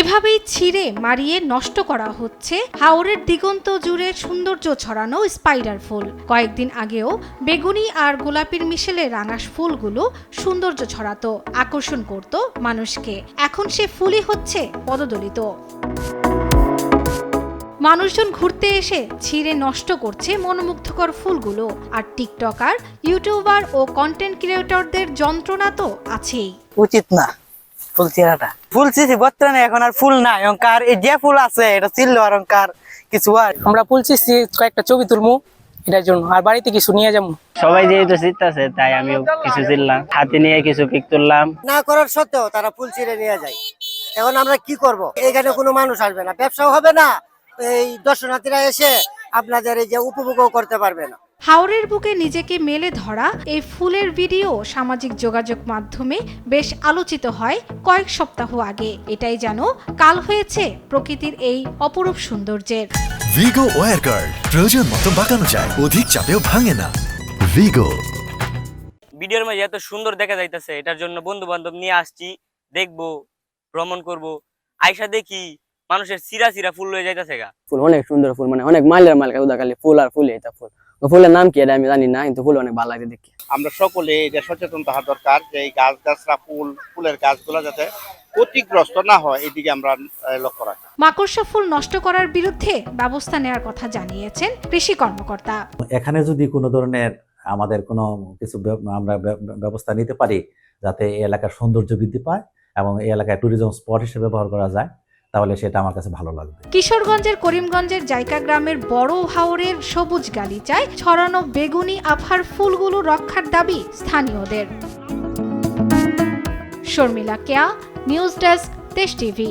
এভাবেই ছিঁড়ে মারিয়ে নষ্ট করা হচ্ছে হাওরের দিগন্ত জুড়ে সৌন্দর্য ছড়ানো স্পাইডার ফুল। কয়েকদিন আগেও বেগুনি আর গোলাপির মিশেলে রাঙা ফুলগুলো সৌন্দর্য ছড়াতো, আকর্ষণ করত মানুষকে। এখন সে ফুলই হচ্ছে পদদলিত। মানুষজন ঘুরতে এসে ছিঁড়ে নষ্ট করছে মনোমুগ্ধকর ফুলগুলো। আর টিকটকার, ইউটিউবার ও কন্টেন্ট ক্রিয়েটরদের যন্ত্রণা তো আছেই। উচিত না ফুল ছিঁড়াটা। ফুল ছিঁড়ছি বর্তমানে, এখন আর ফুল নাই। অঙ্কার এই যে ফুল আছে এটা ছিল আর অঙ্কার কিছু আর। আমরা ফুল ছিঁড়ছি কয়েকটা ছবি তুলবো এটার জন্য, আর বাড়িতে কিছু নিয়ে যাবো। সবাই যেহেতু ছিঁড়তেছে তাই আমিও কিছু ছিঁড়লাম, হাতে নিয়ে কিছু পিক তুললাম। না করার সত্ত্বেও তারা ফুল ছিঁড়ে নিয়ে যায়। এখন আমরা কি করব? এখানে কোনো মানুষ আসবে না, ব্যবসাও হবে না, এই দর্শনার্থীরা এসে আপনাদের এই যে উপভোগও করতে পারবে না। হাওরের বুকে নিজেকে মেলে ধরা এই ফুলের ভিডিও সামাজিক যোগাযোগ মাধ্যমে বেশ আলোচিত হয় কয়েক সপ্তাহ আগে। এটাই যেন কাল হয়েছে প্রকৃতির এই অপরূপ সৌন্দর্যের। ভিগো ওয়্যার গার্ড প্রয়োজন মতো বাঁকানো যায়, অধিক চাপেও ভাঙে না। ভিগো। ভিডিওর মাঝে এত সুন্দর দেখা যাইতেছে, এটার জন্য বন্ধু বান্ধব নিয়ে আসছি, দেখবো, ভ্রমণ করব। আয়সা দেখি মানুষের চিরা চিরা ফুল হয়ে যাইতেছে গা। ফুল অনেক সুন্দর ফুল, মানে অনেক মাইলের মাইল উদা খালি ফুল আর ফুল। এটা ফুল, ফুলের নাম কি এটা আমি জানি না, কিন্তু ফুল অনেক ভালো লাগে দেখি। আমরা সকলে এটা সচেতন থাকা দরকার যে এই গাছরা ফুলের গাছগুলো যাতে ক্ষতিগ্রস্ত না হয়, এদিকে আমরা লক্ষ্য রাখি। মাকড়সা ফুল নষ্ট করার বিরুদ্ধে ব্যবস্থা নেওয়ার কথা জানিয়েছেন কৃষি কর্মকর্তা। এখানে যদি কোনো ধরনের আমাদের কোনো কিছু আমরা ব্যবস্থা নিতে পারি যাতে এই এলাকার সৌন্দর্য বৃদ্ধি পায় এবং এই এলাকায় ট্যুরিজম স্পট হিসেবে ব্যবহার করা যায়, তাহলে সেটা আমার কাছে ভালো লাগবে। কিশোরগঞ্জের করিমগঞ্জের জায়কা গ্রামের বড় হাওরের সবুজ গালিচায় ছড়ানো বেগুনি আভার ফুলগুলো রক্ষার দাবি স্থানীয়দের। শর্মিলা কেয়া, নিউজ ডেস্ক, দেশ টিভি।